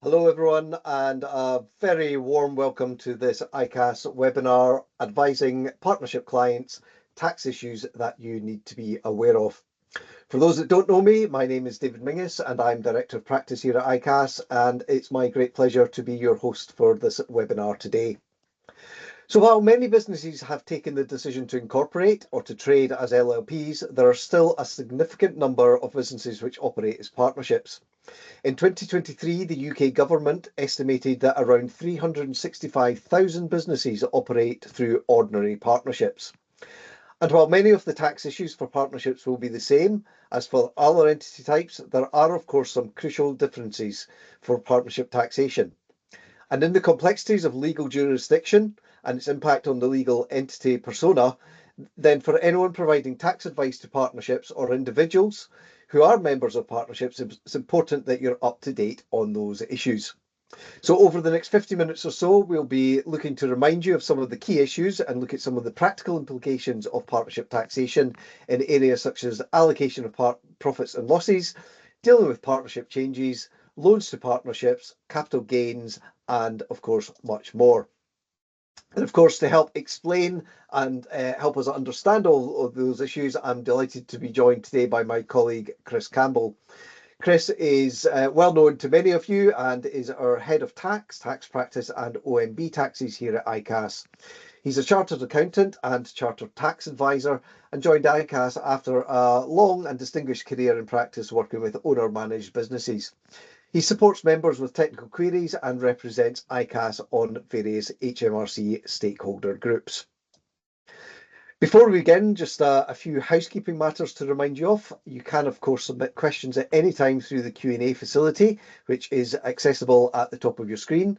Hello everyone, and a very warm welcome to this ICAS webinar advising partnership clients tax issues that you need to be aware of. For those that don't know me, my name is David Mingus and I'm Director of Practice here at ICAS, and it's my great pleasure to be your host for this webinar today. So while many businesses have taken the decision to incorporate or to trade as LLPs, there are still a significant number of businesses which operate as partnerships. In 2023, the UK government estimated that around 365,000 businesses operate through ordinary partnerships. And while many of the tax issues for partnerships will be the same as for other entity types, there are of course some crucial differences for partnership taxation. And in the complexities of legal jurisdiction and its impact on the legal entity persona, then for anyone providing tax advice to partnerships or individuals who are members of partnerships, it's important that you're up to date on those issues. So over the next 50 minutes or so, we'll be looking to remind you of some of the key issues and look at some of the practical implications of partnership taxation in areas such as allocation of profits and losses, dealing with partnership changes, loans to partnerships, capital gains, and of course, much more. And of course, to help explain and help us understand all of those issues, I'm delighted to be joined today by my colleague, Chris Campbell. Chris is well known to many of you and is our head of tax practice and OMB taxes here at ICAS. He's a chartered accountant and chartered tax advisor and joined ICAS after a long and distinguished career in practice working with owner-managed businesses. He supports members with technical queries and represents ICAS on various HMRC stakeholder groups. Before we begin, just a few housekeeping matters to remind you of. You can, of course, submit questions at any time through the Q&A facility, which is accessible at the top of your screen.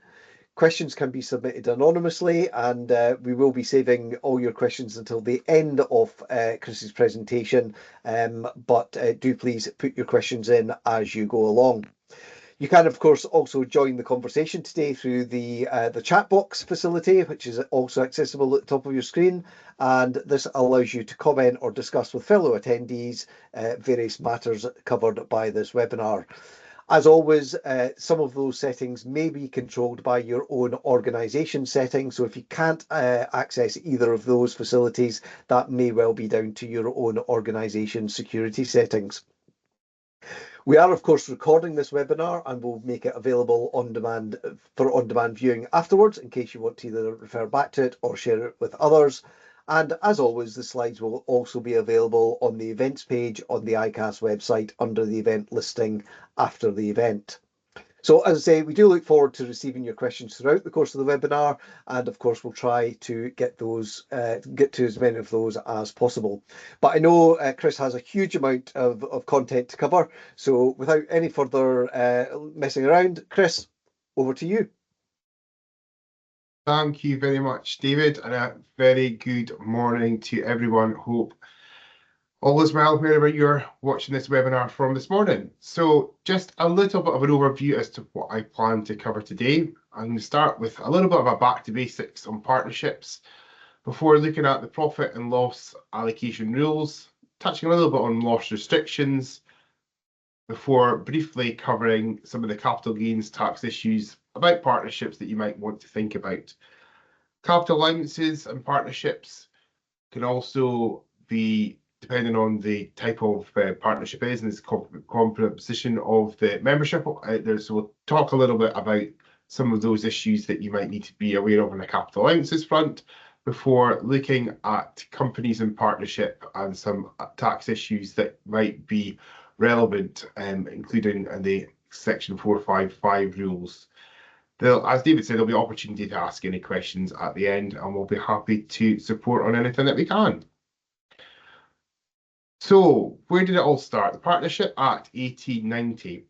Questions can be submitted anonymously, and we will be saving all your questions until the end of Chris's presentation, but do please put your questions in as you go along. You can, of course, also join the conversation today through the chat box facility, which is also accessible at the top of your screen. And this allows you to comment or discuss with fellow attendees various matters covered by this webinar. As always, some of those settings may be controlled by your own organisation settings. So if you can't access either of those facilities, that may well be down to your own organisation security settings. We are, of course, recording this webinar and will make it available on demand for on-demand viewing afterwards in case you want to either refer back to it or share it with others. And as always, the slides will also be available on the events page on the ICAS website under the event listing after the event. So as I say, we do look forward to receiving your questions throughout the course of the webinar, and of course we'll try to get to as many of those as possible. But I know Chris has a huge amount of content to cover, so without any further messing around, Chris, over to you. Thank you very much, David, and a very good morning to everyone. Hope all is well wherever you're watching this webinar from this morning. So just a little bit of an overview as to what I plan to cover today. I'm going to start with a little bit of a back to basics on partnerships before looking at the profit and loss allocation rules, touching a little bit on loss restrictions, before briefly covering some of the capital gains tax issues about partnerships that you might want to think about. Capital allowances and partnerships can also be, depending on the type of partnership is and the composition of the membership out there. So we'll talk a little bit about some of those issues that you might need to be aware of on the capital allowances front before looking at companies in partnership and some tax issues that might be relevant, including the Section 455 rules. As David said, there'll be opportunity to ask any questions at the end, and we'll be happy to support on anything that we can. So, where did it all start? The Partnership Act 1890,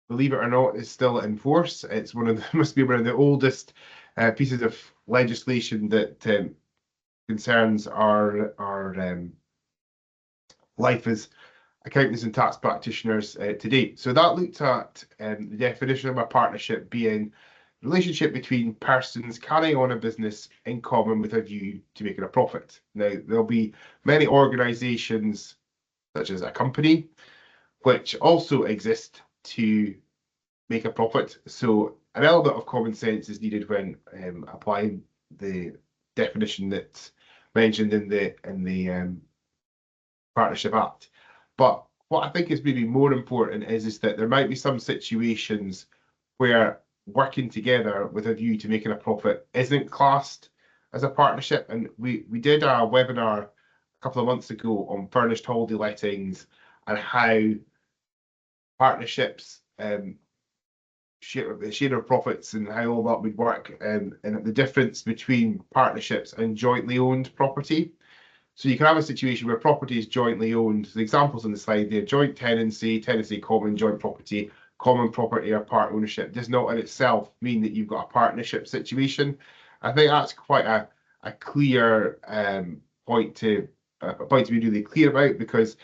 believe it or not, is still in force. It's must be one of the oldest pieces of legislation that concerns our life as accountants and tax practitioners today. So that looked at the definition of a partnership being a relationship between persons carrying on a business in common with a view to making a profit. Now, there'll be many organisations, such as a company, which also exist to make a profit. So an element of common sense is needed when applying the definition that's mentioned in the Partnership Act. But what I think is maybe more important is that there might be some situations where working together with a view to making a profit isn't classed as a partnership. And we did a webinar a couple of months ago on furnished holiday lettings and how partnerships share of profits and how all that would work, and the difference between partnerships and jointly owned property. So you can have a situation where property is jointly owned. The examples on the slide there: joint tenancy, tenancy common, joint property, common property or part ownership does not in itself mean that you've got a partnership situation. I think that's quite a clear point to be really clear about, because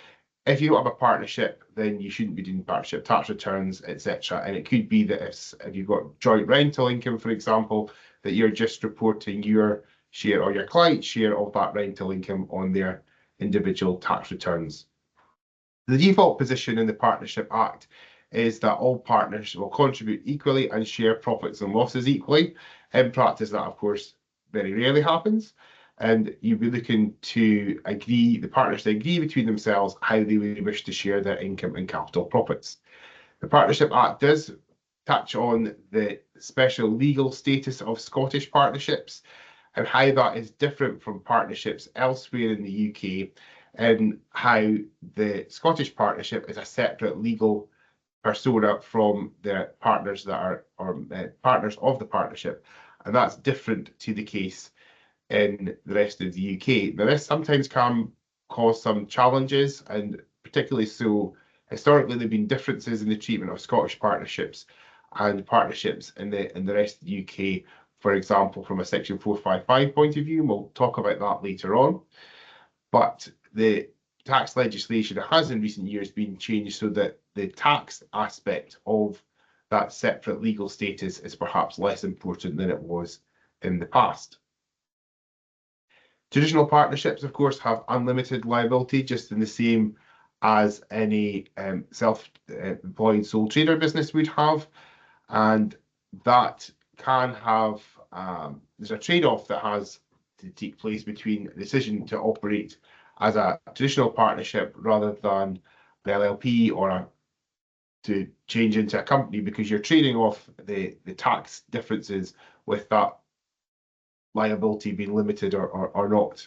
if you don't have a partnership, then you shouldn't be doing partnership tax returns, etc. And it could be that if you've got joint rental income, for example, that you're just reporting your share or your client's share of that rental income on their individual tax returns. The default position in the Partnership Act is that all partners will contribute equally and share profits and losses equally. In practice, that, of course, very rarely happens. And you'd be looking to agree, the partners to agree between themselves how they would wish to share their income and capital profits. The Partnership Act does touch on the special legal status of Scottish partnerships and how that is different from partnerships elsewhere in the UK, and how the Scottish partnership is a separate legal persona from the partners that are partners of the partnership, and that's different to the case in the rest of the UK. Now, this sometimes can cause some challenges, and particularly so historically there have been differences in the treatment of Scottish partnerships and partnerships in the rest of the UK, for example, from a Section 455 point of view, and we'll talk about that later on. But the tax legislation has in recent years been changed so that the tax aspect of that separate legal status is perhaps less important than it was in the past. Traditional partnerships, of course, have unlimited liability, just in the same as any self-employed sole trader business would have. And that can have, there's a trade-off that has to take place between the decision to operate as a traditional partnership rather than an LLP or to change into a company, because you're trading off the tax differences with that liability being limited or not.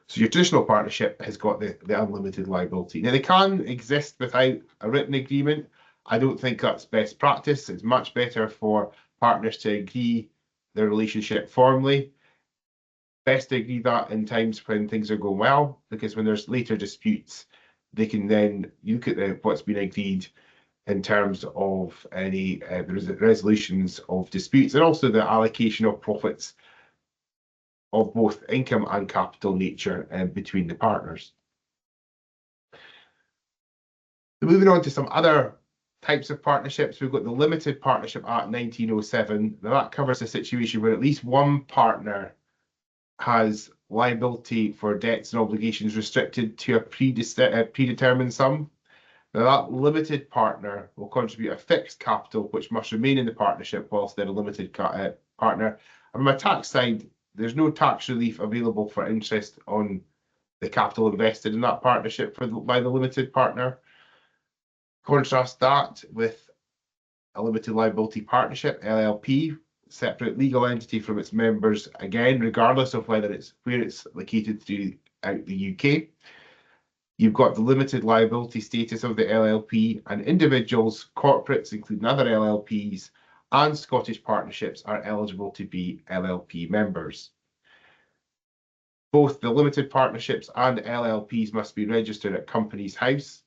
So your traditional partnership has got the unlimited liability. Now, they can exist without a written agreement. I don't think that's best practice. It's much better for partners to agree their relationship formally. Best to agree that in times when things are going well, because when there's later disputes, they can then look at what's been agreed in terms of any resolutions of disputes, and also the allocation of profits of both income and capital nature between the partners. So moving on to some other types of partnerships, we've got the Limited Partnership Act 1907. Now, that covers a situation where at least one partner has liability for debts and obligations restricted to a predetermined sum. Now, that limited partner will contribute a fixed capital which must remain in the partnership whilst they're a limited partner. And from a tax side, there's no tax relief available for interest on the capital invested in that partnership by the limited partner. Contrast that with a limited liability partnership, LLP, separate legal entity from its members, again, regardless of where it's located throughout the UK. You've got the limited liability status of the LLP, and individuals, corporates, including other LLPs, and Scottish partnerships are eligible to be LLP members. Both the limited partnerships and LLPs must be registered at Companies House.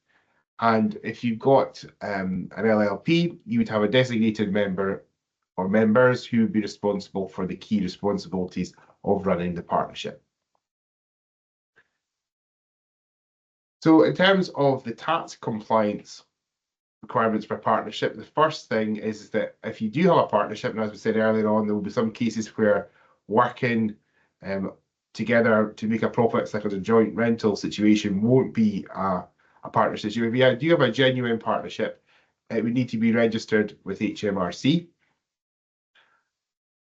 And if you've got an LLP, you would have a designated member or members who would be responsible for the key responsibilities of running the partnership. So in terms of the tax compliance requirements for a partnership, the first thing is that if you do have a partnership, and as we said earlier on, there will be some cases where working together to make a profit, such as a joint rental situation, won't be a partnership. If you do have a genuine partnership, it would need to be registered with HMRC.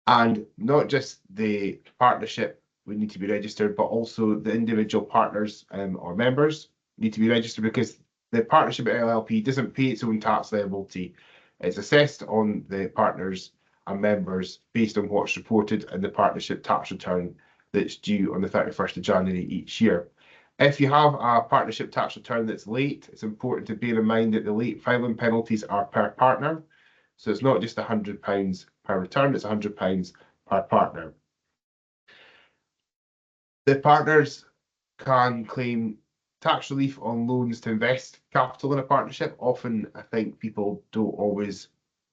And not just the partnership would need to be registered, but also the individual partners or members need to be registered, because the partnership LLP doesn't pay its own tax liability. It's assessed on the partners and members based on what's reported in the partnership tax return that's due on the 31st of January each year. If you have a partnership tax return that's late, it's important to bear in mind that the late filing penalties are per partner. So it's not just £100 per return, it's £100 per partner. The partners can claim tax relief on loans to invest capital in a partnership. Often, I think people don't always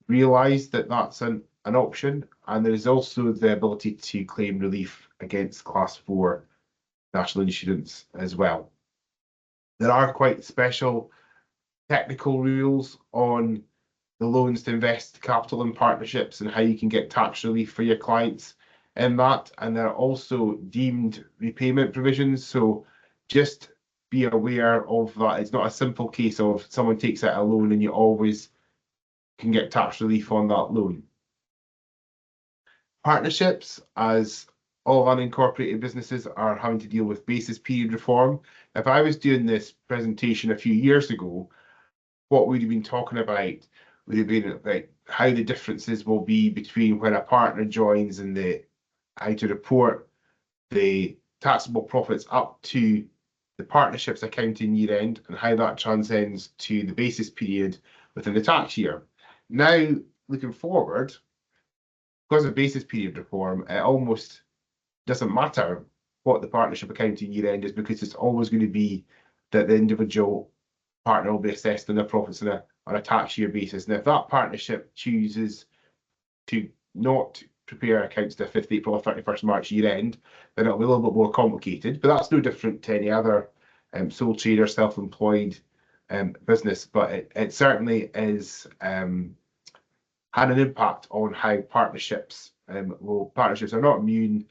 realise that that's an option. And there is also the ability to claim relief against Class 4 national insurance as well. There are quite special technical rules on the loans to invest capital in partnerships and how you can get tax relief for your clients in that. And there are also deemed repayment provisions. So just be aware of that. It's not a simple case of someone takes out a loan and you always can get tax relief on that loan. Partnerships, as all unincorporated businesses, are having to deal with basis period reform. If I was doing this presentation a few years ago, what we'd have been talking about would have been about how the differences will be between when a partner joins and how to report the taxable profits up to the partnership's accounting year end and how that transcends to the basis period within the tax year. Now, looking forward, because of basis period reform, it almost doesn't matter what the partnership accounting year end is, because it's always going to be that the individual partner will be assessed on their profits on a tax year basis. And if that partnership chooses to not prepare accounts to 5th April or 31st March year end, then it'll be a little bit more complicated. But that's no different to any other sole trader, self-employed business. But it certainly is had an impact on how partnerships partnerships are not immune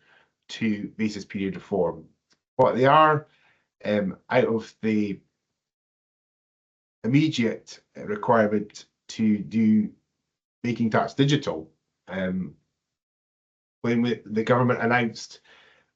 to basis period reform. But they are out of the immediate requirement to do Making Tax Digital. When the government announced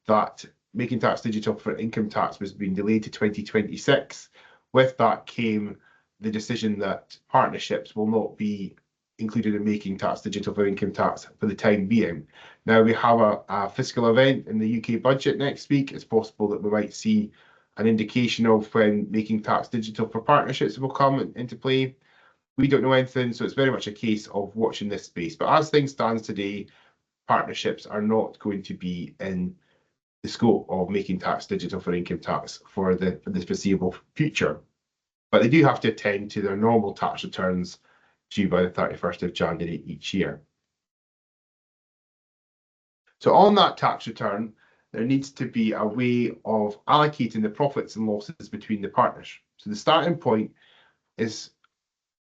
that Making Tax Digital for income tax was being delayed to 2026, with that came the decision that partnerships will not be included in Making Tax Digital for income tax for the time being. Now we have a fiscal event in the UK budget next week. It's possible that we might see an indication of when Making Tax Digital for partnerships will come into play. We don't know anything, so it's very much a case of watching this space. But as things stand today, partnerships are not going to be in the scope of Making Tax Digital for income tax for the foreseeable future. But they do have to attend to their normal tax returns due by the 31st of January each year. So on that tax return, there needs to be a way of allocating the profits and losses between the partners. So the starting point is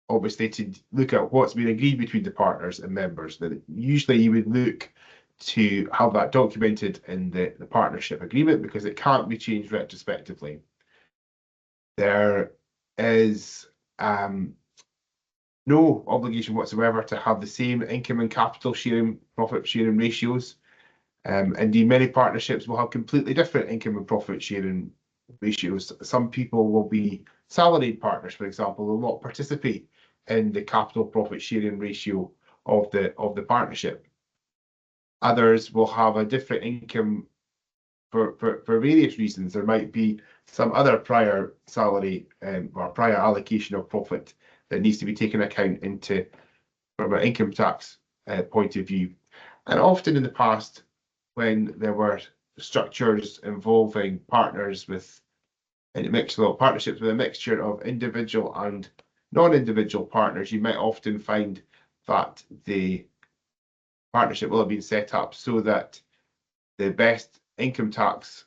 obviously to look at what's been agreed between the partners and members. That usually you would look to have that documented in the partnership agreement, because it can't be changed retrospectively. There is no obligation whatsoever to have the same income and capital sharing, profit sharing ratios. Indeed, many partnerships will have completely different income and profit sharing ratios. Some people will be salaried partners, for example, will not participate in the capital profit sharing ratio of the partnership. Others will have a different income for various reasons. There might be some other prior salary or prior allocation of profit that needs to be taken account into from an income tax point of view. And often in the past, when there were structures involving partners with partnerships with a mixture of individual and non-individual partners, you might often find that the partnership will have been set up so that the best income tax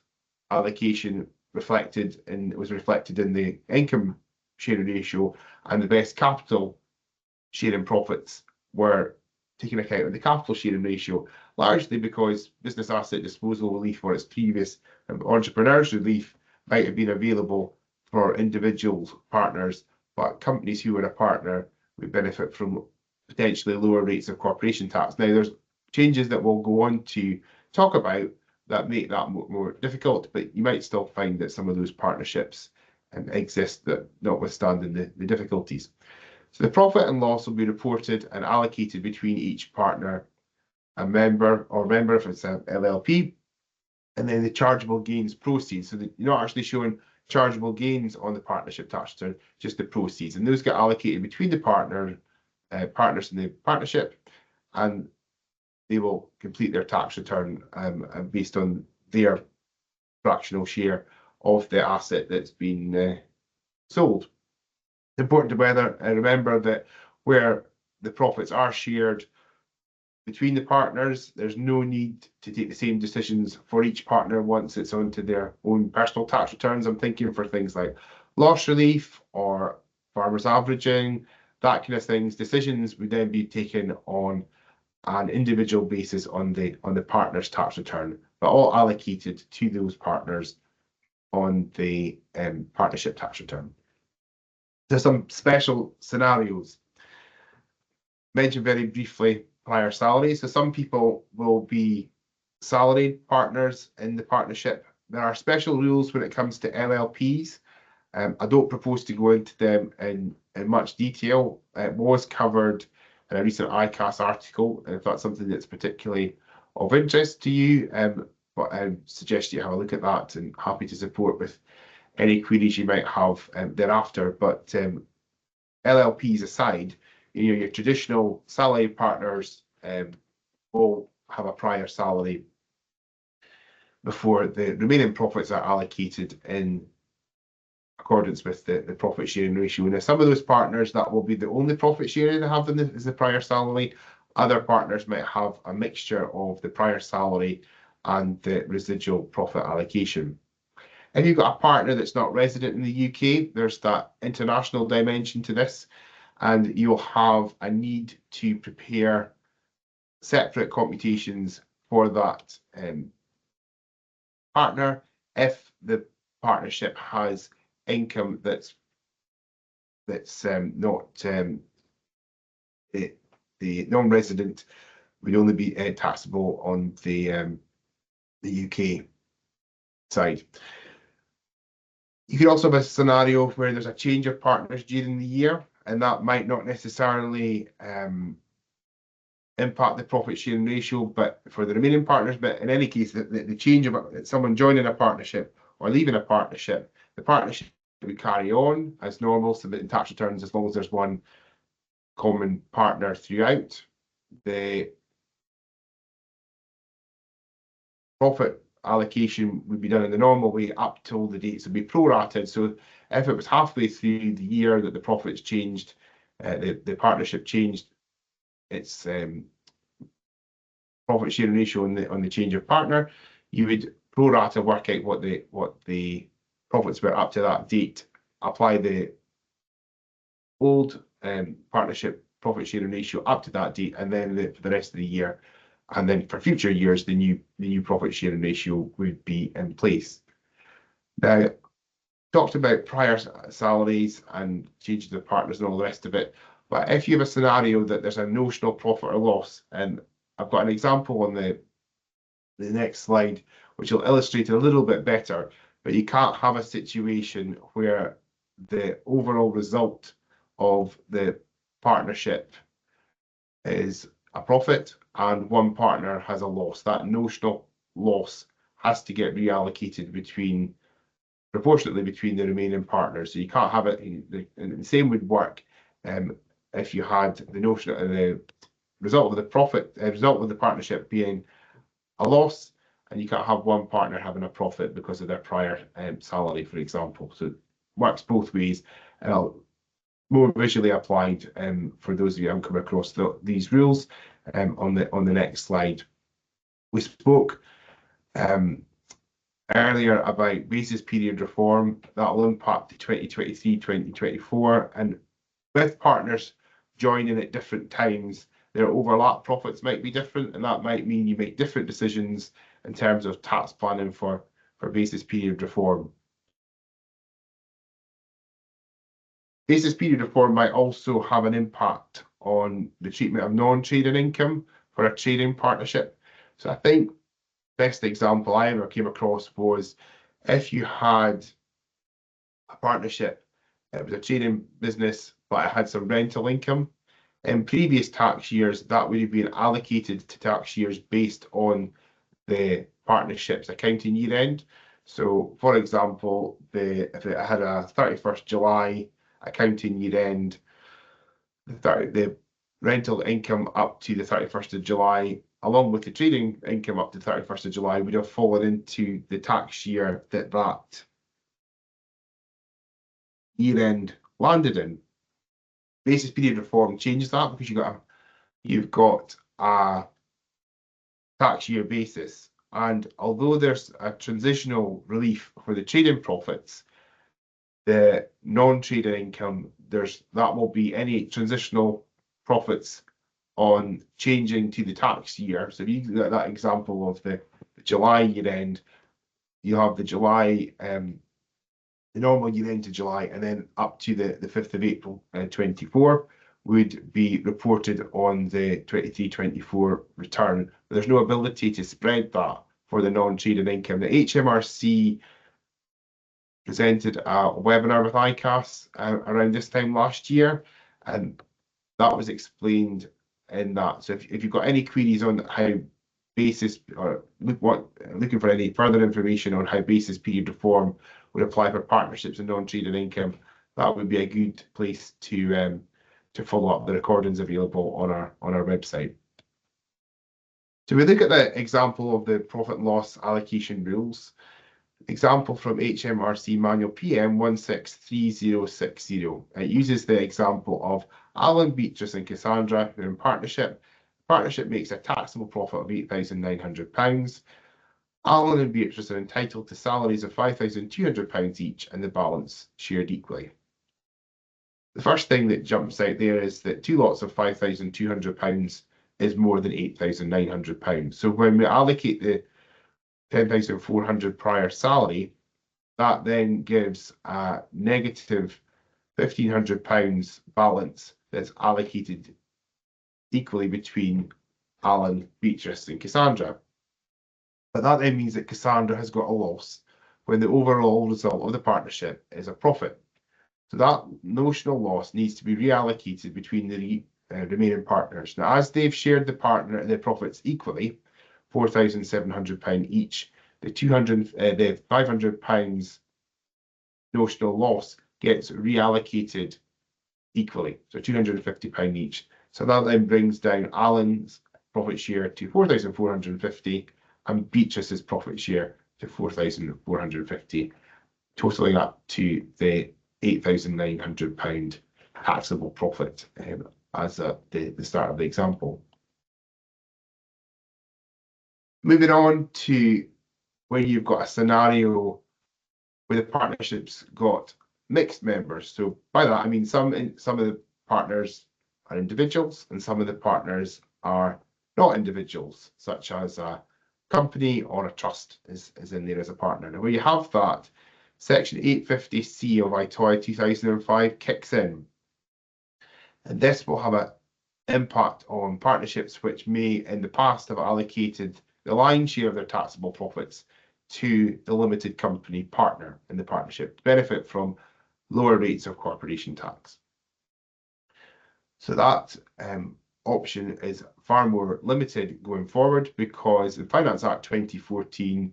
allocation was reflected in the income sharing ratio, and the best capital sharing profits were taken account of the capital sharing ratio, largely because business asset disposal relief or its previous entrepreneurs relief might have been available for individual partners, but companies who were a partner we benefit from potentially lower rates of corporation tax. Now, there's changes that we'll go on to talk about that make that more difficult, but you might still find that some of those partnerships exist, that notwithstanding the difficulties. So the profit and loss will be reported and allocated between each partner, a member, or member if it's an LLP, and then the chargeable gains proceeds. So you're not actually showing chargeable gains on the partnership tax return, just the proceeds. And those get allocated between the partners in the partnership, and they will complete their tax return based on their fractional share of the asset that's been sold. It's important to remember that where the profits are shared between the partners, there's no need to take the same decisions for each partner once it's onto their own personal tax returns. I'm thinking for things like loss relief or farmers averaging, that kind of things. Decisions would then be taken on an individual basis on the partner's tax return, but all allocated to those partners on the partnership tax return. There's some special scenarios. Mentioned very briefly prior salaries. So some people will be salaried partners in the partnership. There are special rules when it comes to LLPs. I don't propose to go into them in much detail. It was covered in a recent ICAS article, and if that's something that's particularly of interest to you, but I suggest you have a look at that, and happy to support with any queries you might have thereafter. But LLPs aside, your traditional salary partners will have a prior salary before the remaining profits are allocated in accordance with the profit sharing ratio. Now, some of those partners, that will be the only profit sharing they have is the prior salary. Other partners might have a mixture of the prior salary and the residual profit allocation. If you've got a partner that's not resident in the UK, there's that international dimension to this, and you'll have a need to prepare separate computations for that partner if the partnership has income that's not the non-resident would only be taxable on the UK side. You could also have a scenario where there's a change of partners during the year, and that might not necessarily impact the profit sharing ratio, but for the remaining partners. But in any case, the change of someone joining a partnership or leaving a partnership, the partnership would carry on as normal, submitting tax returns as long as there's one common partner throughout. The profit allocation would be done in the normal way up till the dates would be prorated. So if it was halfway through the year that the profits changed, the partnership changed its profit sharing ratio on the change of partner, you would pro rata work out what the profits were up to that date, apply the old partnership profit sharing ratio up to that date, and then for the rest of the year, and then for future years, the new profit sharing ratio would be in place. Now, talked about prior salaries and changes of partners and all the rest of it, but if you have a scenario that there's a notional profit or loss, and I've got an example on the next slide, which will illustrate it a little bit better, but you can't have a situation where the overall result of the partnership is a profit and one partner has a loss. That notional loss has to get reallocated proportionately between the remaining partners. So you can't have it, and the same would work if you had the result of the partnership being a loss, and you can't have one partner having a profit because of their prior salary, for example. So it works both ways, and more visually applied for those of you who haven't come across these rules on the next slide. We spoke earlier about basis period reform that will impact the 2023-2024, and with partners joining at different times, their overlap profits might be different, and that might mean you make different decisions in terms of tax planning for basis period reform. Basis period reform might also have an impact on the treatment of non-trading income for a trading partnership. So I think best example I ever came across was if you had a partnership, it was a trading business, but it had some rental income. In previous tax years, that would have been allocated to tax years based on the partnership's accounting year end. So, for example, if it had a 31st July accounting year end, the rental income up to the 31st of July, along with the trading income up to the 31st of July, would have fallen into the tax year that that year end landed in. Basis period reform changes that because you've got a tax year basis. And although there's a transitional relief for the trading profits, the non-trading income, that will be any transitional profits on changing to the tax year. So if you look at that example of the July year end, you have the July, the normal year end to July, and then up to the 5th of April 24 would be reported on the 23-24 return. But there's no ability to spread that for the non-trading income. The HMRC presented a webinar with ICAS around this time last year, and that was explained in that. So if you've got any queries on how basis, or looking for any further information on how basis period reform would apply for partnerships and non-trading income, that would be a good place to follow up. The recordings available on our website. So we look at the example of the profit and loss allocation rules. Example from HMRC Manual PM 163060. It uses the example of Alan, Beatrice and Cassandra, who are in partnership. Partnership makes a taxable profit of £8,900. Alan and Beatrice are entitled to salaries of £5,200 each and the balance shared equally. The first thing that jumps out there is that two lots of £5,200 is more than £8,900. So when we allocate the 10,400 prior salary, that then gives a negative £1,500 balance that's allocated equally between Alan, Beatrice and Cassandra. But that then means that Cassandra has got a loss when the overall result of the partnership is a profit. So that notional loss needs to be reallocated between the remaining partners. Now, as they've shared the profits equally, £4,700 each, the £500 notional loss gets reallocated equally, so £250 each. So that then brings down Alan's profit share to £4,450 and Beatrice's profit share to £4,450, totaling up to the £8,900 taxable profit as at the start of the example. Moving on to where you've got a scenario where the partnership's got mixed members. So by that, I mean some of the partners are individuals and some of the partners are not individuals, such as a company or a trust is in there as a partner. Now, where you have that, Section 850C of ITOI 2005 kicks in. And this will have an impact on partnerships which may in the past have allocated the lion's share of their taxable profits to the limited company partner in the partnership to benefit from lower rates of corporation tax. So that option is far more limited going forward because the Finance Act 2014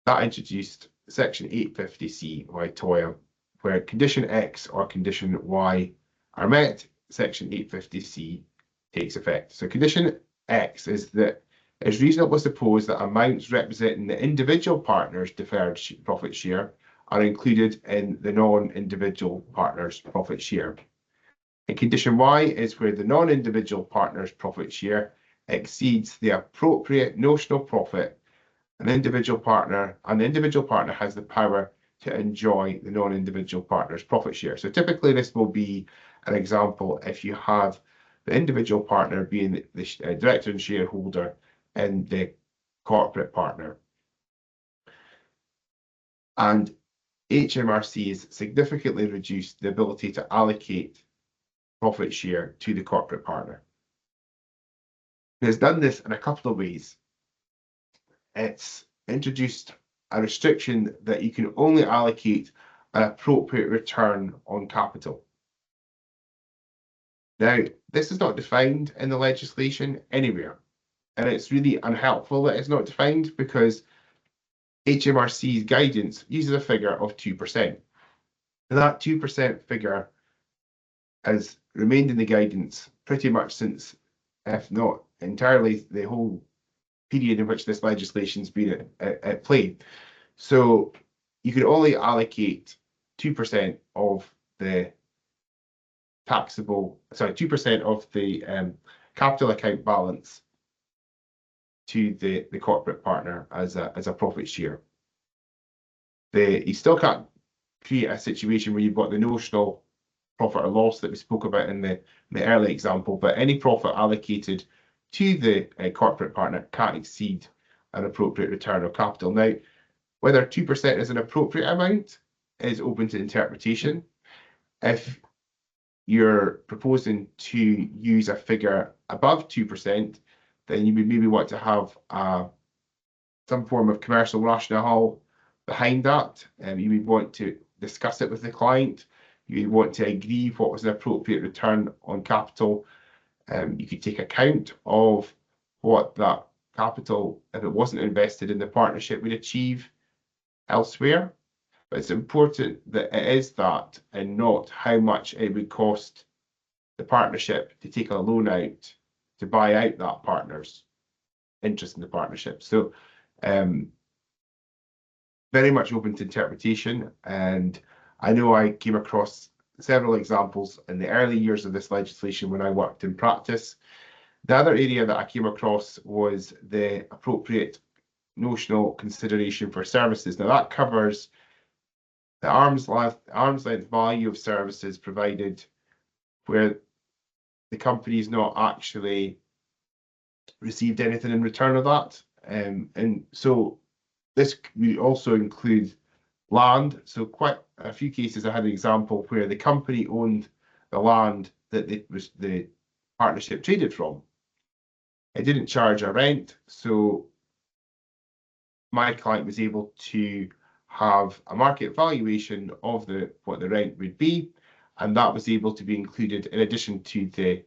that introduced Section 850C of ITOIA, where condition X or condition Y are met, Section 850C takes effect. So condition X is that it's reasonable to suppose that amounts representing the individual partner's deferred profit share are included in the non-individual partner's profit share. And condition Y is where the non-individual partner's profit share exceeds the appropriate notional profit an individual partner, and the individual partner has the power to enjoy the non-individual partner's profit share. So typically this will be an example if you have the individual partner being the director and shareholder in the corporate partner. And HMRC has significantly reduced the ability to allocate profit share to the corporate partner. It has done this in a couple of ways. It's introduced a restriction that you can only allocate an appropriate return on capital. Now, this is not defined in the legislation anywhere, and it's really unhelpful that it's not defined because HMRC's guidance uses a figure of 2%. And that 2% figure has remained in the guidance pretty much since, if not entirely, the whole period in which this legislation's been at play. So you can only allocate 2% of the 2% of the capital account balance to the corporate partner as a profit share. You still can't create a situation where you've got the notional profit or loss that we spoke about in the early example, but any profit allocated to the corporate partner can't exceed an appropriate return on capital. Now, whether 2% is an appropriate amount is open to interpretation. If you're proposing to use a figure above 2%, then you would maybe want to have some form of commercial rationale behind that. You would want to discuss it with the client. You would want to agree what was an appropriate return on capital. You could take account of what that capital, if it wasn't invested in the partnership, would achieve elsewhere. But it's important that it is that and not how much it would cost the partnership to take a loan out to buy out that partner's interest in the partnership. So very much open to interpretation. And I know I came across several examples in the early years of this legislation when I worked in practice. The other area that I came across was the appropriate notional consideration for services. Now that covers the arm's length value of services provided where the company's not actually received anything in return of that. And so this would also include land. So quite a few cases I had an example where the company owned the land that the partnership traded from. It didn't charge a rent, so my client was able to have a market valuation of what the rent would be, and that was able to be included in addition to the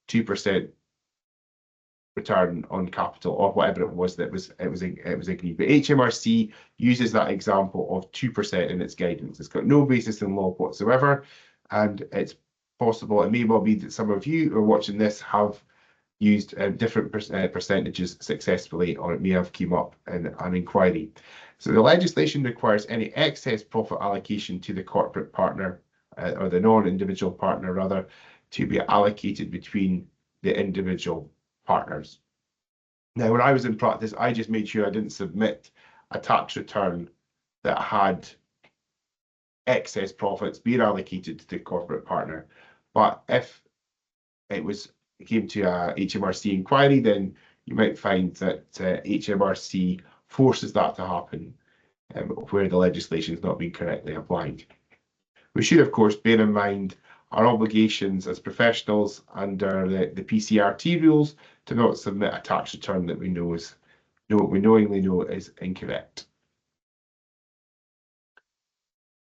2% return on capital or whatever it was that it was agreed. But HMRC uses that example of 2% in its guidance. It's got no basis in law whatsoever, and it's possible, it may well be that some of you who are watching this have used different percentages successfully, or it may have come up in an inquiry. So the legislation requires any excess profit allocation to the corporate partner or the non-individual partner rather to be allocated between the individual partners. Now, when I was in practice, I just made sure I didn't submit a tax return that had excess profits being allocated to the corporate partner. But if it came to a HMRC inquiry, then you might find that HMRC forces that to happen where the legislation is not being correctly applied. We should, of course, bear in mind our obligations as professionals under the PCRT rules to not submit a tax return that we knowingly know is incorrect.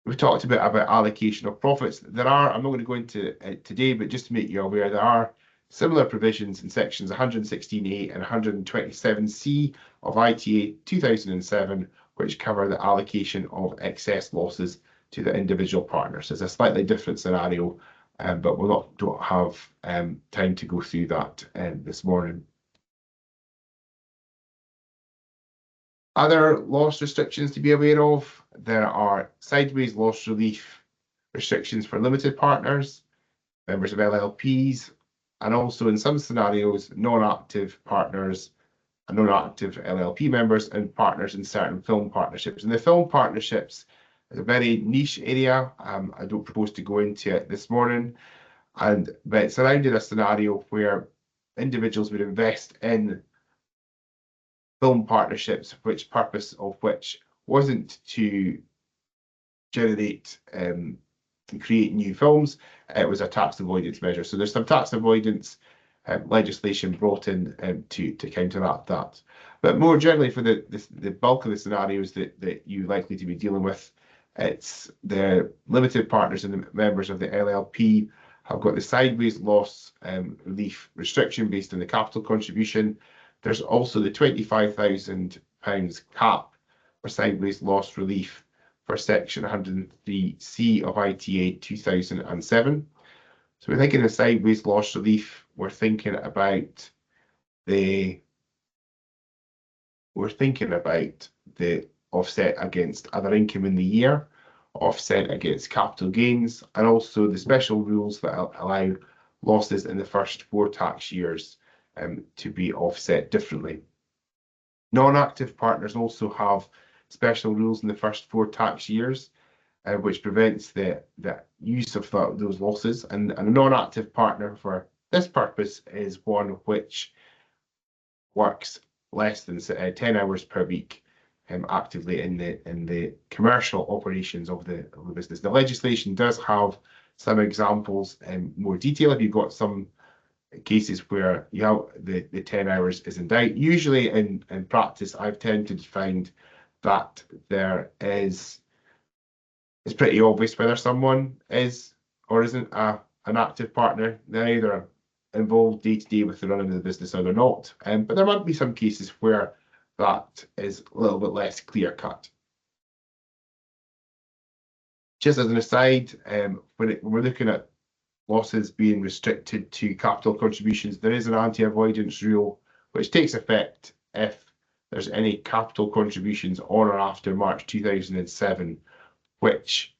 We've talked a bit about allocation of profits. I'm not going to go into it today, but just to make you aware, there are similar provisions in sections 116A and 127C of ITA 2007, which cover the allocation of excess losses to the individual partners. It's a slightly different scenario, but we don't have time to go through that this morning. Other loss restrictions to be aware of, there are sideways loss relief restrictions for limited partners, members of LLPs, and also in some scenarios, non-active partners and non-active LLP members and partners in certain film partnerships. And the film partnerships is a very niche area. I don't propose to go into it this morning, but it's surrounded a scenario where individuals would invest in film partnerships, which purpose of which wasn't to generate and create new films, it was a tax avoidance measure. So there's some tax avoidance legislation brought in to counteract that. But more generally, for the bulk of the scenarios that you're likely to be dealing with, it's the limited partners and the members of the LLP have got the sideways loss relief restriction based on the capital contribution. There's also the £25,000 cap for sideways loss relief for Section 103C of ITA 2007. So we're thinking of sideways loss relief. We're thinking about the offset against other income in the year, offset against capital gains, and also the special rules that allow losses in the first 4 tax years to be offset differently. Non-active partners also have special rules in the first 4 tax years, which prevents the use of those losses. And a non-active partner for this purpose is one which works less than 10 hours per week actively in the commercial operations of the business. The legislation does have some examples in more detail if you've got some cases where you have the 10 hours is in doubt. Usually in practice, I've tended to find that it's pretty obvious whether someone is or isn't an active partner. They're either involved day to day with the running of the business or they're not. But there might be some cases where that is a little bit less clear cut. Just as an aside, when we're looking at losses being restricted to capital contributions, there is an anti-avoidance rule which takes effect if there's any capital contributions on or after March 2007, which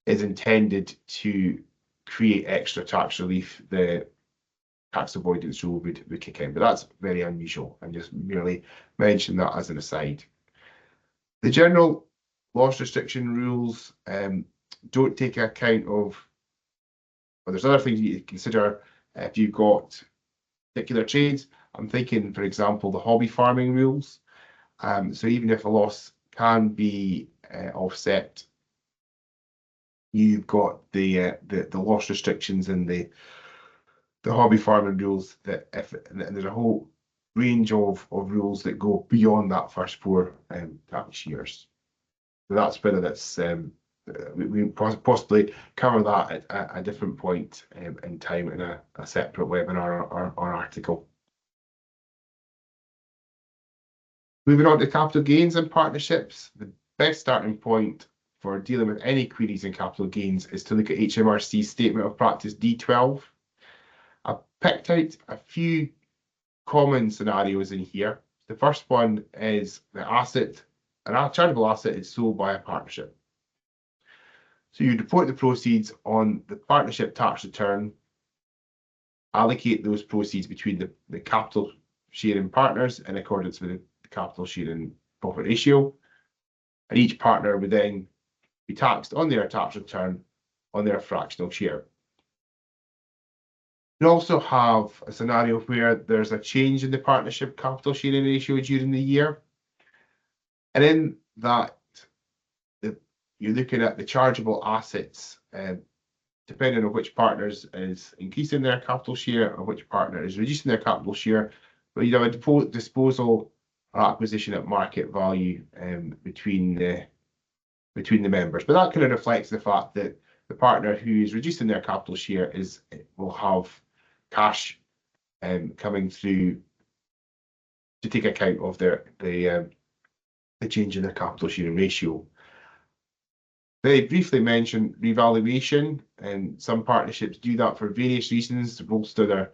is intended to create extra tax relief. The tax avoidance rule would kick in, but that's very unusual. I'm just merely mention that as an aside. The general loss restriction rules don't take account of, well, there's other things you consider if you've got particular trades. I'm thinking, for example, the hobby farming rules. So even if a loss can be offset, you've got the loss restrictions in the hobby farming rules and there's a whole range of rules that go beyond that first 4 tax years. So that's whether that's we possibly cover that at a different point in time in a separate webinar or article. Moving on to capital gains and partnerships, the best starting point for dealing with any queries in capital gains is to look at HMRC's Statement of Practice D12. I've picked out a few common scenarios in here. The first one is an charitable asset is sold by a partnership. So you report the proceeds on the partnership tax return, allocate those proceeds between the capital sharing partners in accordance with the capital sharing profit ratio, and each partner would then be taxed on their tax return on their fractional share. You also have a scenario where there's a change in the partnership capital sharing ratio during the year, and in that you're looking at the chargeable assets, depending on which partners is increasing their capital share or which partner is reducing their capital share. But you have a disposal or acquisition at market value between the members. But that kind of reflects the fact that the partner who is reducing their capital share will have cash coming through to take account of the change in their capital sharing ratio. Very briefly mention revaluation, and some partnerships do that for various reasons to bolster their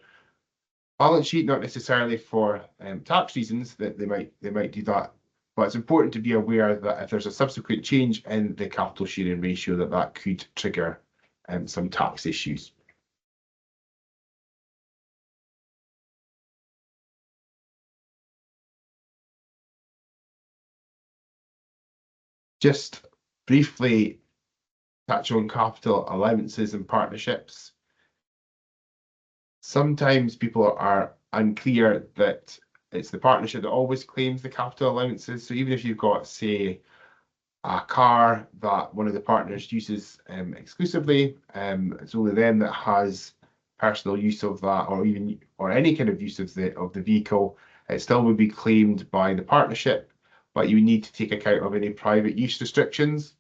balance sheet, not necessarily for tax reasons that they might do that. But it's important to be aware that if there's a subsequent change in the capital sharing ratio, that could trigger some tax issues. Just briefly touch on capital allowances and partnerships. Sometimes people are unclear that it's the partnership that always claims the capital allowances. So even if you've got, say, a car that one of the partners uses exclusively. It's only them that has personal use of that, or any kind of use of the vehicle. It still would be claimed by the partnership, but you need to take account of any private use restrictions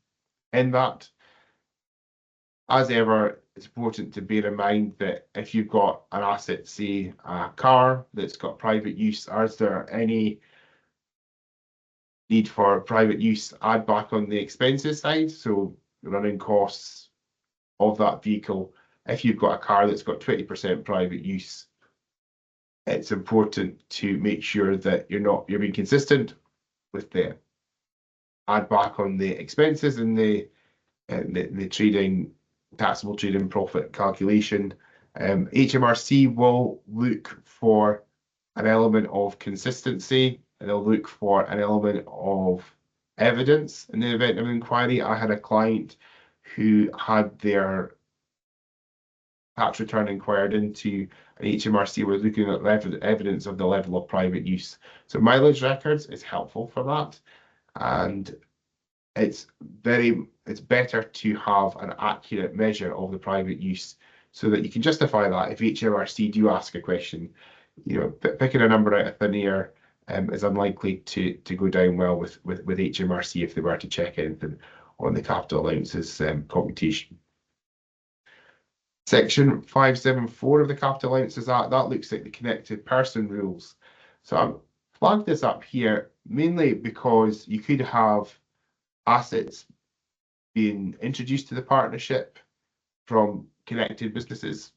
in that. As ever, it's important to bear in mind that if you've got an asset, say a car that's got private use, is there any need for private use add back on the expenses side? So the running costs of that vehicle. If you've got a car that's got 20% private use, it's important to make sure that you're being consistent with the add back on the expenses and the taxable trading profit calculation. HMRC will look for an element of consistency, and they'll look for an element of evidence in the event of an inquiry. I had a client who had their tax return inquired into, and HMRC was looking at evidence of the level of private use. So mileage records is helpful for that, and it's better to have an accurate measure of the private use so that you can justify that if HMRC do ask a question. Picking a number out of thin air is unlikely to go down well with HMRC if they were to check anything on the capital allowances computation. Section 574 of the Capital Allowances Act, that looks like the connected person rules. So I've flagged this up here mainly because you could have assets being introduced to the partnership from connected businesses.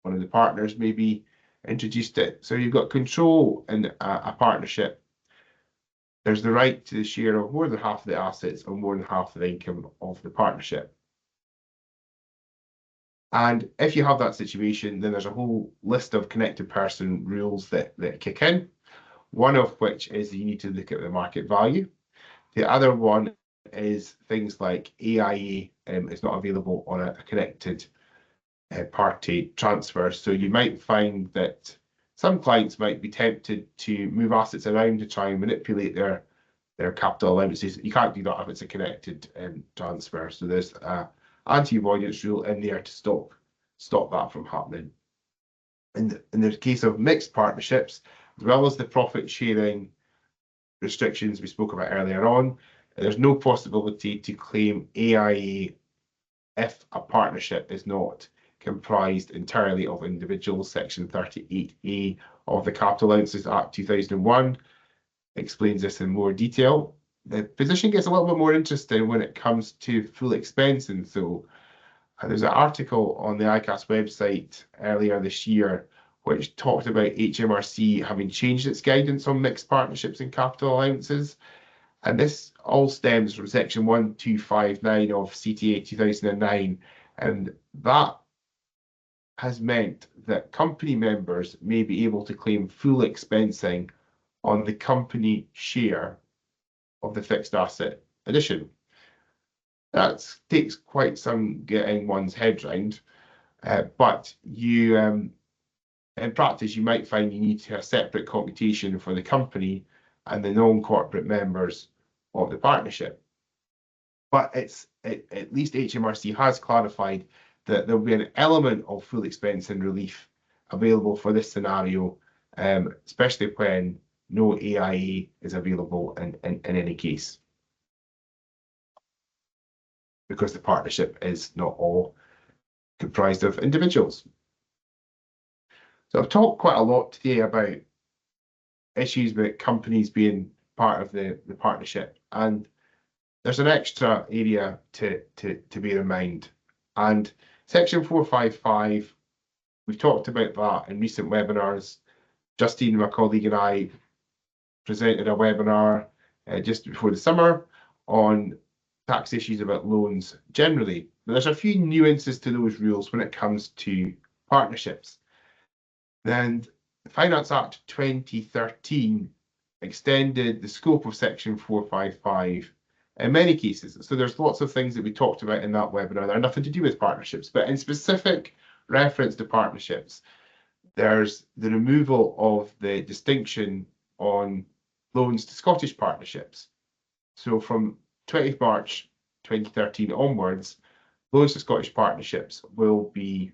One of the partners maybe introduced it. So you've got control in a partnership. There's the right to the share of more than half of the assets or more than half of the income of the partnership. And if you have that situation, then there's a whole list of connected person rules that kick in. One of which is you need to look at the market value. The other one is things like AIA is not available on a connected party transfer. So you might find that some clients might be tempted to move assets around to try and manipulate their capital allowances. You can't do that if it's a connected transfer. So there's an anti-avoidance rule in there to stop that from happening. In the case of mixed partnerships, as well as the profit sharing restrictions we spoke about earlier on, there's no possibility to claim AIA if a partnership is not comprised entirely of individuals. Section 38A of the Capital Allowances Act 2001 explains this in more detail. The position gets a little bit more interesting when it comes to full expensing. So there's an article on the ICAS website earlier this year which talked about HMRC having changed its guidance on mixed partnerships and capital allowances. And this all stems from section 1259 of CTA 2009. And that has meant that company members may be able to claim full expensing on the company share of the fixed asset addition. That takes quite some getting one's head round, but you, in practice, you might find you need to have a separate computation for the company and the non-corporate members of the partnership. But at least HMRC has clarified that there will be an element of full expense and relief available for this scenario, especially when no AIA is available in any case, because the partnership is not all comprised of individuals. So I've talked quite a lot today about issues with companies being part of the partnership, and there's an extra area to bear in mind. And section 455, we've talked about that in recent webinars. Justine, my colleague, and I presented a webinar just before the summer on tax issues about loans generally. But there's a few nuances to those rules when it comes to partnerships. And the Finance Act 2013 extended the scope of section 455 in many cases. So there's lots of things that we talked about in that webinar that are nothing to do with partnerships, but in specific reference to partnerships, there's the removal of the distinction on loans to Scottish partnerships. So from 20th March 2013 onwards, loans to Scottish partnerships will be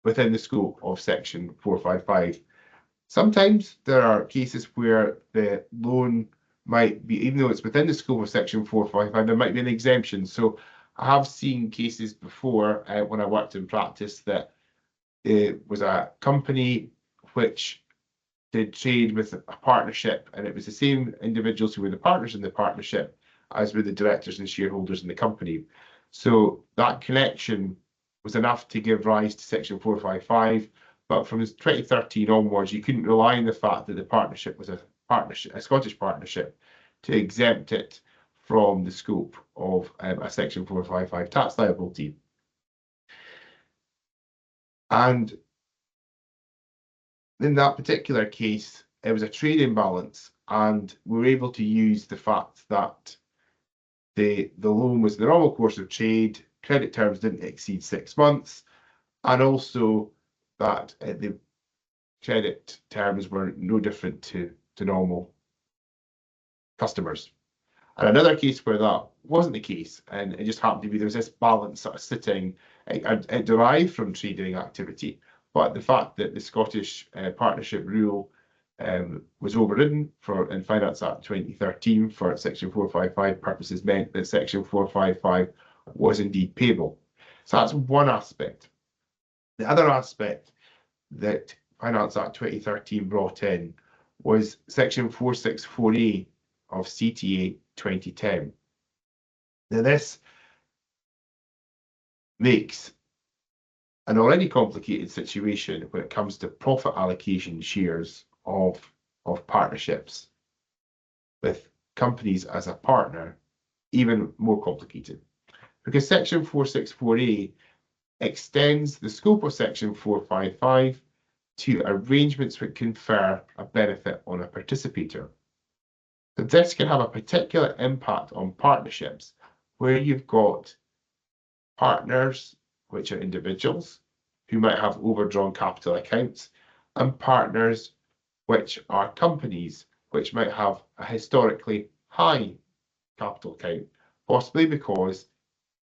within the scope of Section 455. Sometimes there are cases where the loan might be, even though it's within the scope of Section 455, there might be an exemption. So I have seen cases before when I worked in practice that it was a company which did trade with a partnership, and it was the same individuals who were the partners in the partnership as were the directors and shareholders in the company. So that connection was enough to give rise to Section 455. But from 2013 onwards, you couldn't rely on the fact that the partnership was a Scottish partnership, to exempt it from the scope of a Section 455 tax liability. And in that particular case, it was a trade imbalance, and we were able to use the fact that the loan was the normal course of trade, credit terms didn't exceed 6 months, and also that the credit terms were no different to normal customers. And another case where that wasn't the case, and it just happened to be there was this balance sort of sitting, it derived from trading activity, but the fact that the Scottish partnership rule was overridden in Finance Act 2013 for Section 455 purposes meant that Section 455 was indeed payable. So that's one aspect. The other aspect that Finance Act 2013 brought in was Section 464A of CTA 2010. Now this makes an already complicated situation when it comes to profit allocation shares of partnerships with companies as a partner even more complicated, because Section 464A extends the scope of Section 455 to arrangements which confer a benefit on a participator. So this can have a particular impact on partnerships where you've got partners which are individuals who might have overdrawn capital accounts, and partners which are companies which might have a historically high capital account, possibly because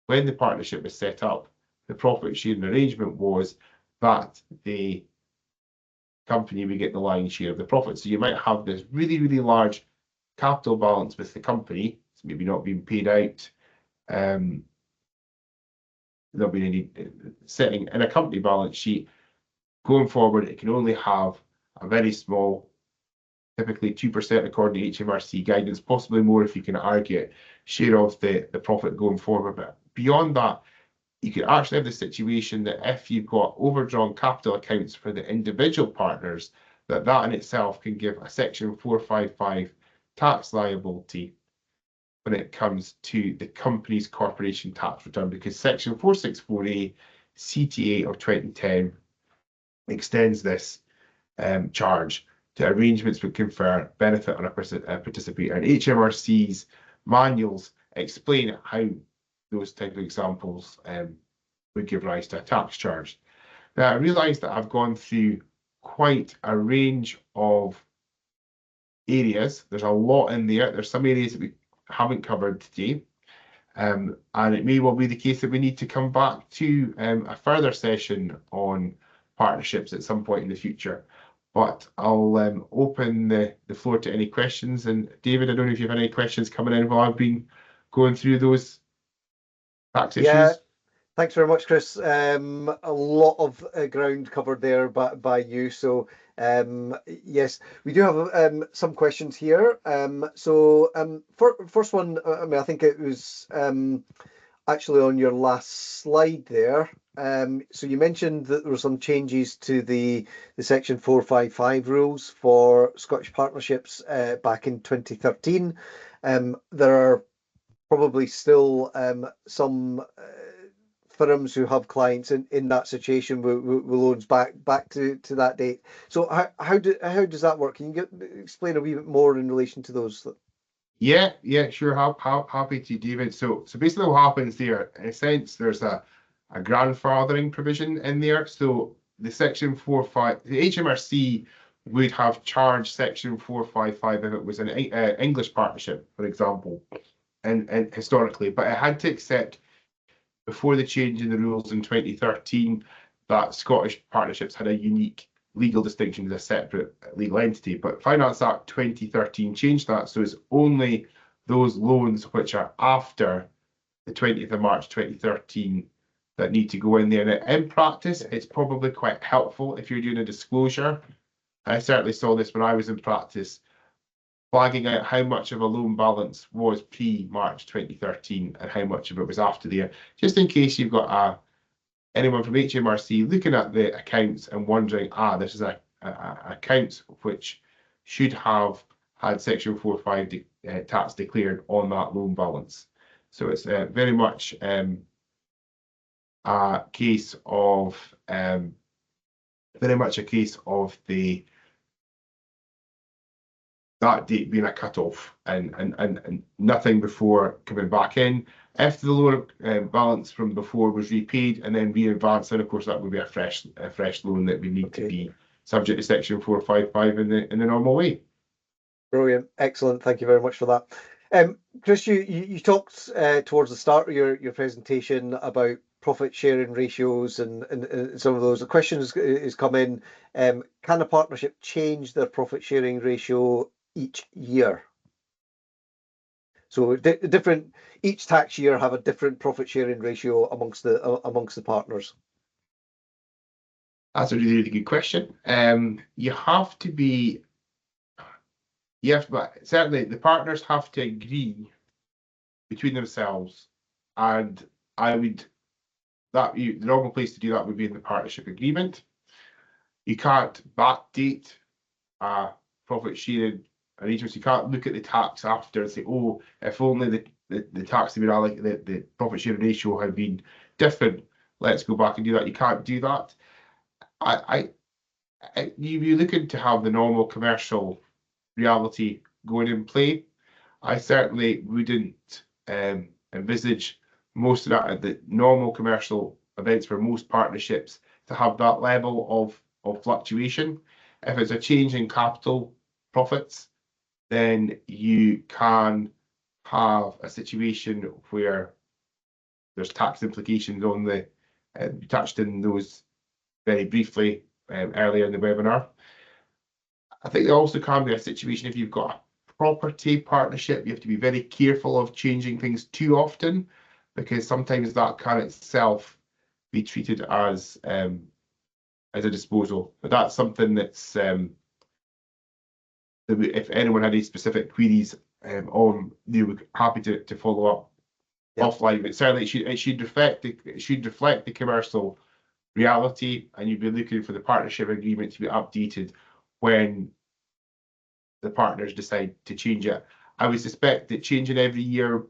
when the partnership was set up, the profit sharing arrangement was that the company would get the lion's share of the profit. So you might have this really, really large capital balance with the company, it's maybe not being paid out, there'll be any setting in a company balance sheet. Going forward, it can only have a very small, typically 2% according to HMRC guidance, possibly more if you can argue it, share of the profit going forward. But beyond that, you could actually have the situation that if you've got overdrawn capital accounts for the individual partners, that in itself can give a Section 455 tax liability when it comes to the company's corporation tax return, because Section 464A CTA of 2010 extends this charge to arrangements which confer benefit on a participator, and HMRC's manuals explain how those type of examples would give rise to a tax charge. Now, I realise that I've gone through quite a range of areas. There's a lot in there. There's some areas that we haven't covered today, and it may well be the case that we need to come back to a further session on partnerships at some point in the future. But I'll open the floor to any questions. And David, I don't know if you have any questions coming in while I've been going through those tax issues. Thanks very much, Chris. A lot of ground covered there by you. So yes, we do have some questions here. First one, I mean, I think it was actually on your last slide there. So you mentioned that there were some changes to the Section 455 rules for Scottish partnerships back in 2013. There are probably still some firms who have clients in that situation with loans back to that date. So how does that work? Can you explain a wee bit more in relation to those? Yeah, sure. Happy to, David. So basically what happens there, in a sense, there's a grandfathering provision in there. So the Section 455, the HMRC would have charged Section 455 if it was an English partnership, for example. and historically, but it had to accept before the change in the rules in 2013 that Scottish partnerships had a unique legal distinction as a separate legal entity. But Finance Act 2013 changed that, so it's only those loans which are after the 20th of March 2013 that need to go in there. And in practice, it's probably quite helpful if you're doing a disclosure. I certainly saw this when I was in practice, flagging out how much of a loan balance was pre-March 2013 and how much of it was after there, just in case you've got anyone from HMRC looking at the accounts and wondering, this is a accounts which should have had Section 405 tax declared on that loan balance. So it's very much a case of that date being a cut-off and nothing before coming back in. If the loan balance from before was repaid and then re-advanced, then of course that would be a fresh loan that we need to be subject to Section 455 in the normal way. Brilliant, excellent. Thank you very much for that. Chris, you talked towards the start of your presentation about profit sharing ratios and some of those. The question is come in, can a partnership change their profit sharing ratio each year? So each tax year have a different profit sharing ratio amongst the partners. That's a really, really good question. Certainly the partners have to agree between themselves, and the normal place to do that would be in the partnership agreement. You can't backdate profit sharing arrangements. You can't look at the tax after and say, if only the tax the profit sharing ratio had been different, let's go back and do that. You can't do that. You're looking to have the normal commercial reality going in play. I certainly wouldn't envisage most of that at the normal commercial events for most partnerships to have that level of fluctuation. If it's a change in capital profits, then you can have a situation where there's tax implications on you touched on those very briefly earlier in the webinar. I think there also can be a situation if you've got a property partnership, you have to be very careful of changing things too often, because sometimes that can itself be treated as a disposal. But that's something that's if anyone had any specific queries on, we're happy to follow up offline. But certainly it should reflect the commercial reality, and you'd be looking for the partnership agreement to be updated when the partners decide to change it. I would suspect that changing every year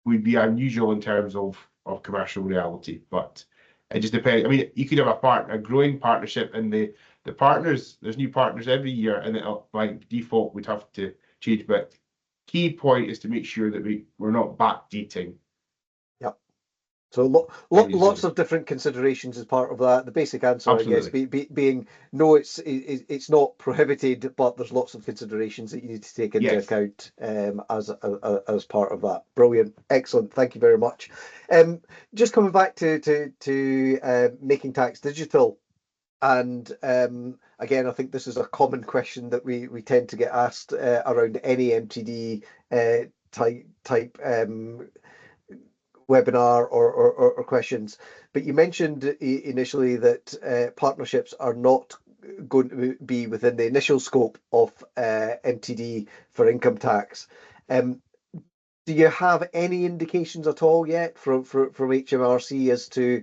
would be unusual in terms of commercial reality, but it just depends. I mean, you could have a growing partnership, and the partners, there's new partners every year, and by default would have to change. But key point is to make sure that we're not backdating. So lots of different considerations as part of that. The basic answer, absolutely, I guess, being no, it's not prohibited, but there's lots of considerations that you need to take into account as part of that. Brilliant, excellent, thank you very much. Just coming back to Making Tax Digital, and again, I think this is a common question that we tend to get asked around any MTD type webinar or questions, but you mentioned initially that partnerships are not going to be within the initial scope of MTD for income tax. Do you have any indications at all yet from HMRC as to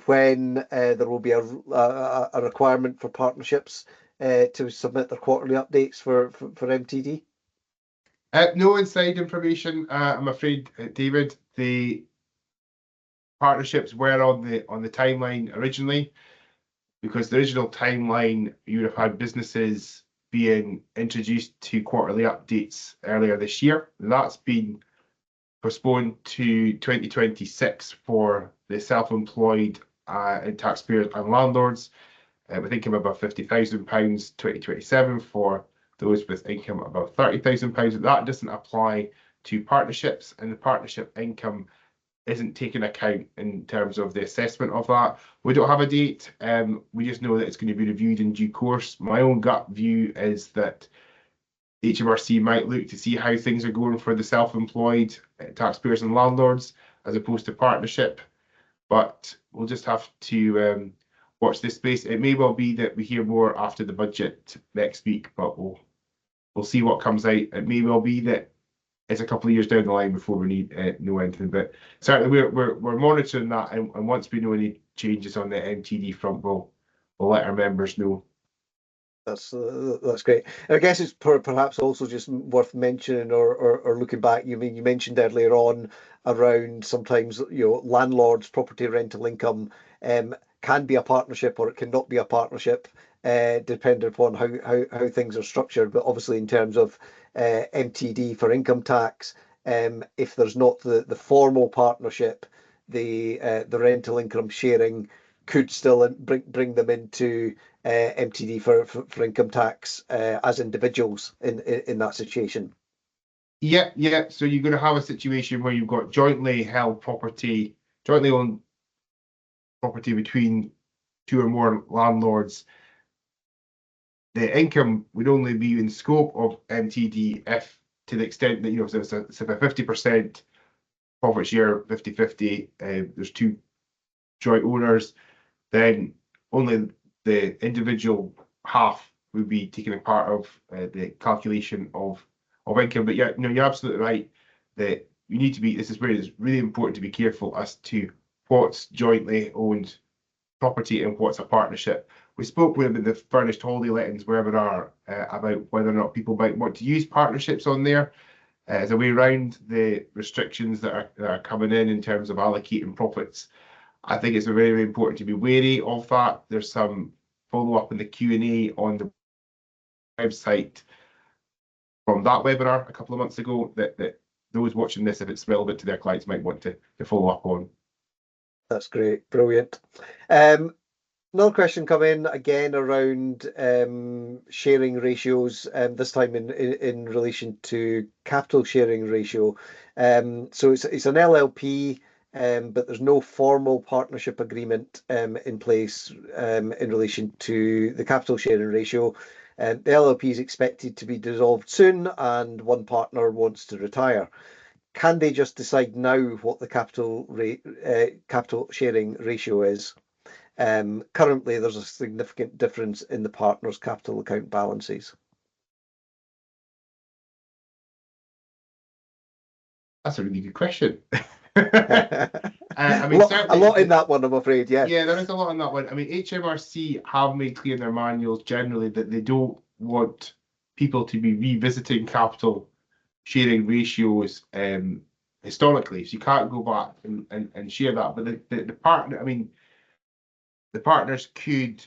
when there will be a requirement for partnerships to submit their quarterly updates for MTD? No inside information, I'm afraid, David. The partnerships were on the timeline originally, because the original timeline, you would have had businesses being introduced to quarterly updates earlier this year. That's been postponed to 2026 for the self-employed and taxpayers and landlords. With income above £50,000, 2027 for those with income above £30,000. That doesn't apply to partnerships, and the partnership income isn't taken account in terms of the assessment of that. We don't have a date. We just know that it's going to be reviewed in due course. My own gut view is that HMRC might look to see how things are going for the self-employed taxpayers and landlords as opposed to partnership. But we'll just have to watch this space. It may well be that we hear more after the budget next week, but we'll see what comes out. It may well be that it's a couple of years down the line before we need know anything. But certainly we're monitoring that, and once we know any changes on the MTD front, we'll let our members know. That's great. And I guess it's perhaps also just worth mentioning or looking back. You mentioned earlier on around sometimes landlords' property rental income can be a partnership or it cannot be a partnership, depending upon how things are structured. But obviously, in terms of MTD for income tax, if there's not the formal partnership, the rental income sharing could still bring them into MTD for income tax as individuals in that situation. Yeah. So you're going to have a situation where you've got jointly held property, jointly owned property between two or more landlords. The income would only be in scope of MTD if, to the extent that, so it's a 50% profit share, 50-50, there's two joint owners, then only the individual half would be taken a part of the calculation of income. But yeah, you're absolutely right that you need to be, this is where it's really important to be careful as to what's jointly owned property and what's a partnership. We spoke with the Furnished Holiday Lettings webinar about whether or not people might want to use partnerships on there as a way around the restrictions that are coming in terms of allocating profits. I think it's very, very important to be wary of that. There's some follow-up in the Q&A on the website from that webinar a couple of months ago that those watching this, if it's relevant to their clients, might want to follow up on. That's great. Brilliant. Another question come in again around sharing ratios, this time in relation to capital sharing ratio. So it's an LLP, but there's no formal partnership agreement in place in relation to the capital sharing ratio. The LLP is expected to be dissolved soon, and one partner wants to retire. Can they just decide now what the capital sharing ratio is? Currently, there's a significant difference in the partners' capital account balances. That's a really good question. I mean, a lot in that one, I'm afraid. Yeah. Yeah, there is a lot in that one. I mean, HMRC have made clear in their manuals generally that they don't want people to be revisiting capital sharing ratios historically. So you can't go back and share that. But the partner, I mean, the partners could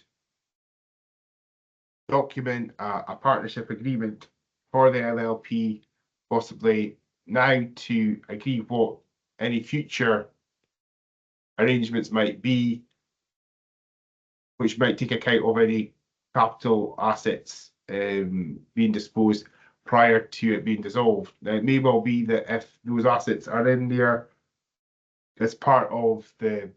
document a partnership agreement for the LLP, possibly now, to agree what any future arrangements might be, which might take account of any capital assets being disposed prior to it being dissolved. Now, it may well be that if those assets are in there as part of the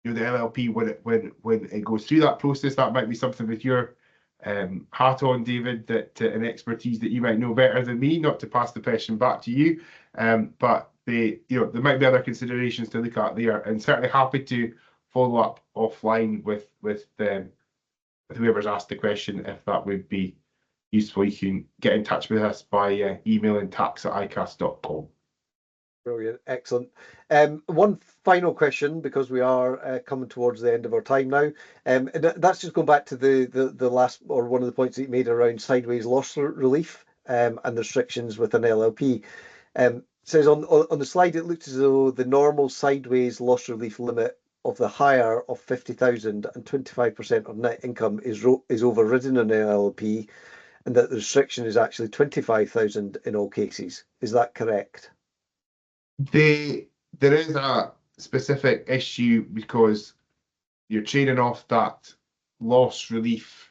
LLP when it goes through that process, that might be something with your hat on, David, that an expertise that you might know better than me, not to pass the question back to you, but there might be other considerations to look at there, and certainly happy to follow up offline with whoever's asked the question if that would be useful. You can get in touch with us by emailing tax@icas.com. Brilliant, excellent. One final question, because we are coming towards the end of our time now, and that's just going back to the last, or one of the points that you made around sideways loss relief and the restrictions with an LLP. It says on the slide, it looks as though the normal sideways loss relief limit of the hire of 50,000 and 25% of net income is overridden in an LLP, and that the restriction is actually 25,000 in all cases. Is that correct? There is a specific issue because you're trading off that loss relief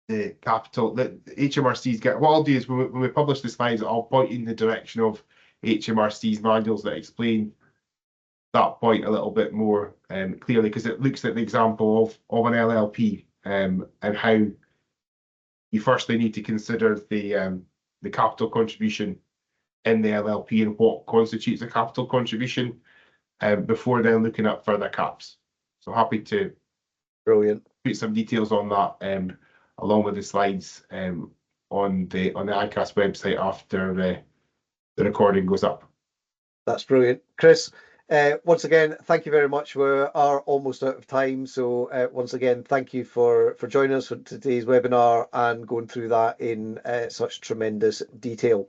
the capital that HMRC's get. What I'll do is when we publish the slides, I'll point in the direction of HMRC's manuals that explain that point a little bit more clearly, because it looks at the example of an LLP and how you firstly need to consider the capital contribution in the LLP and what constitutes a capital contribution before then looking at further caps. So happy to Brilliant. put some details on that along with the slides on the ICAS website after the recording goes up. That's brilliant. Chris, once again, thank you very much. We are almost out of time. So once again, thank you for joining us for today's webinar and going through that in such tremendous detail.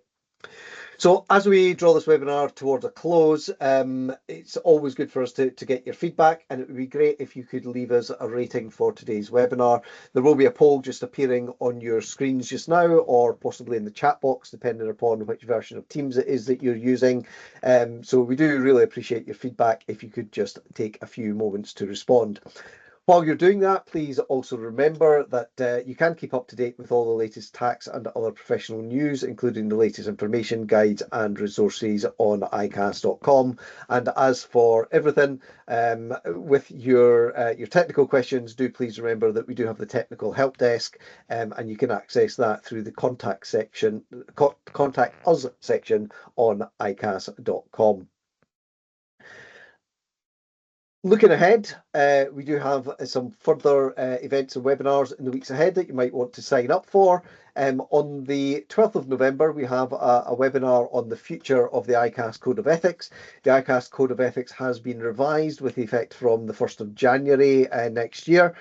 So as we draw this webinar towards a close, it's always good for us to get your feedback, and it would be great if you could leave us a rating for today's webinar. There will be a poll just appearing on your screens just now, or possibly in the chat box, depending upon which version of Teams it is that you're using. So we do really appreciate your feedback if you could just take a few moments to respond. While you're doing that, please also remember that you can keep up to date with all the latest tax and other professional news, including the latest information, guides and resources on icas.com. And as for everything, with your technical questions, do please remember that we do have the technical help desk, and you can access that through the contact us section on icas.com. Looking ahead, we do have some further events and webinars in the weeks ahead that you might want to sign up for. On the 12th of November, we have a webinar on the future of the ICAS Code of Ethics. The ICAS Code of Ethics has been revised with effect from the 1st of January next year.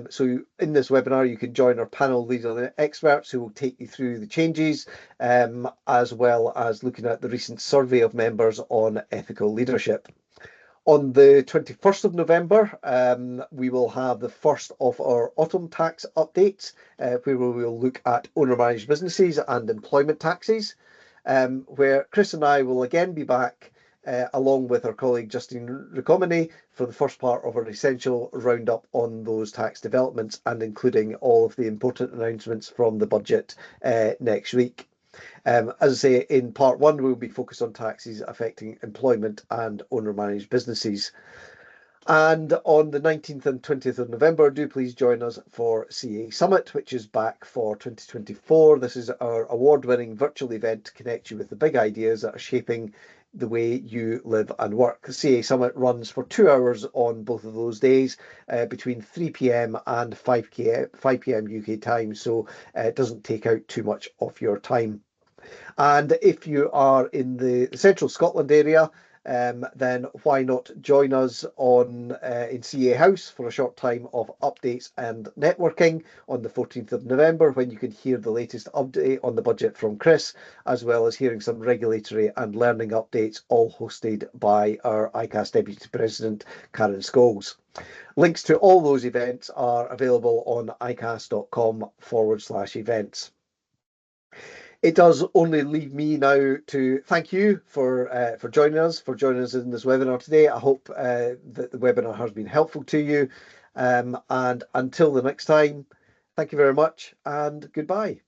So in this webinar, you can join our panel leading experts who will take you through the changes, as well as looking at the recent survey of members on ethical leadership. On the 21st of November, we will have the first of our autumn tax updates, where we will look at owner-managed businesses and employment taxes, where Chris and I will again be back, along with our colleague Justine Ricomini, for the first part of our essential roundup on those tax developments and including all of the important announcements from the budget next week. As I say, in part one, we'll be focused on taxes affecting employment and owner-managed businesses. And on the 19th and 20th of November, do please join us for CA Summit, which is back for 2024. This is our award-winning virtual event to connect you with the big ideas that are shaping the way you live and work. The CA Summit runs for 2 hours on both of those days, between 3 p.m. and 5 p.m. UK time, so it doesn't take out too much of your time. And if you are in the central Scotland area, then why not join us in CA House for a short time of updates and networking on the 14th of November, when you can hear the latest update on the budget from Chris, as well as hearing some regulatory and learning updates, all hosted by our ICAS Deputy President, Karen Scholes. Links to all those events are available on icas.com/events. It does only leave me now to thank you for joining us in this webinar today. I hope that the webinar has been helpful to you. And until the next time, thank you very much and goodbye.